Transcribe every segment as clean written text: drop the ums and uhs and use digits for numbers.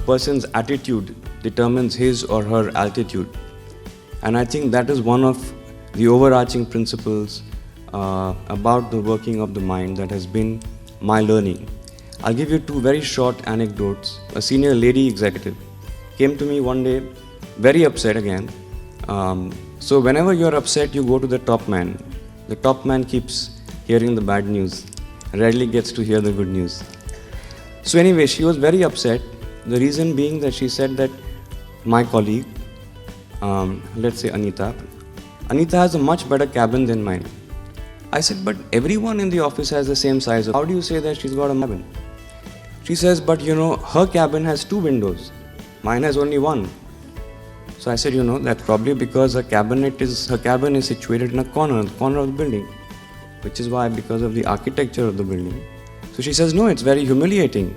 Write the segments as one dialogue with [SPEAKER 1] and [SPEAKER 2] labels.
[SPEAKER 1] person's attitude determines his or her altitude. And I think that is one of the overarching principles about the working of the mind that has been my learning. I'll give you two very short anecdotes. A senior lady executive came to me one day, very upset again. So whenever you're upset, you go to the top man. The top man keeps hearing the bad news, rarely gets to hear the good news. So anyway, she was very upset. The reason being that she said that my colleague, let's say Anita has a much better cabin than mine. I said, but everyone in the office has the same size. How do you say that she's got a cabin? She says, but her cabin has 2 windows. Mine has only 1. So I said, that's probably because her cabin is situated in the corner of the building, which is why, because of the architecture of the building. So she says, no, it's very humiliating.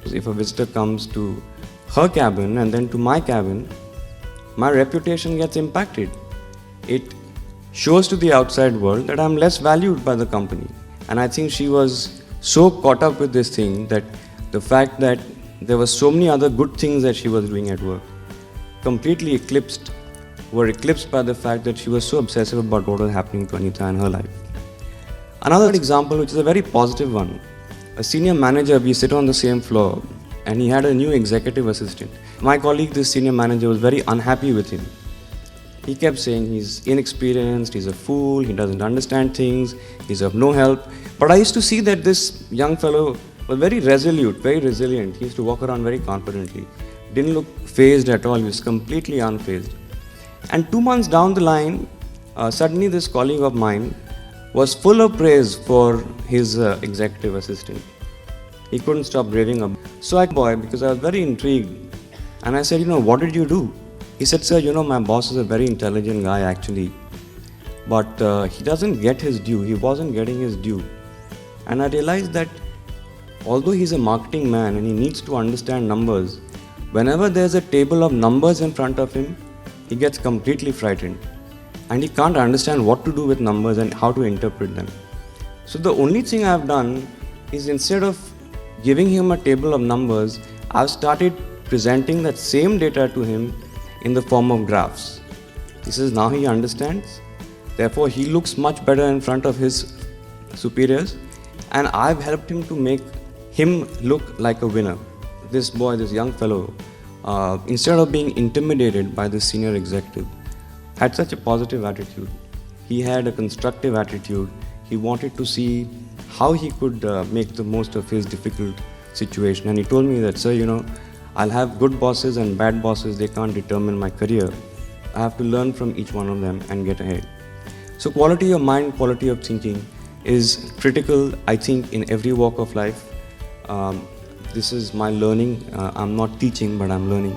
[SPEAKER 1] If a visitor comes to her cabin and then to my cabin, my reputation gets impacted. It shows to the outside world that I'm less valued by the company. And I think she was so caught up with this thing that the fact that there were so many other good things that she was doing at work completely were eclipsed by the fact that she was so obsessive about what was happening to Anita in her life. Another example, which is a very positive one. A senior manager, we sit on the same floor, and he had a new executive assistant. My colleague, this senior manager, was very unhappy with him. He kept saying he's inexperienced, he's a fool, he doesn't understand things, he's of no help. But I used to see that this young fellow was very resolute, very resilient. He used to walk around very confidently. Didn't look fazed at all, he was completely unfazed. And 2 months down the line, suddenly this colleague of mine was full of praise for his executive assistant. He couldn't stop raving about it. So I boy, because I was very intrigued, and I said, what did you do? He said, sir, my boss is a very intelligent guy actually, but he doesn't get his due. He wasn't getting his due. And I realized that although he's a marketing man and he needs to understand numbers, whenever there's a table of numbers in front of him, he gets completely frightened. And he can't understand what to do with numbers and how to interpret them. So the only thing I've done is, instead of giving him a table of numbers, I've started presenting that same data to him in the form of graphs. This is now he understands. Therefore, he looks much better in front of his superiors, and I've helped him to make him look like a winner. This boy, this young fellow, instead of being intimidated by this senior executive, had such a positive attitude. He had a constructive attitude. He wanted to see how he could make the most of his difficult situation. And he told me that, sir, I'll have good bosses and bad bosses. They can't determine my career. I have to learn from each one of them and get ahead. So quality of mind, quality of thinking is critical, I think, in every walk of life. This is my learning. I'm not teaching, but I'm learning.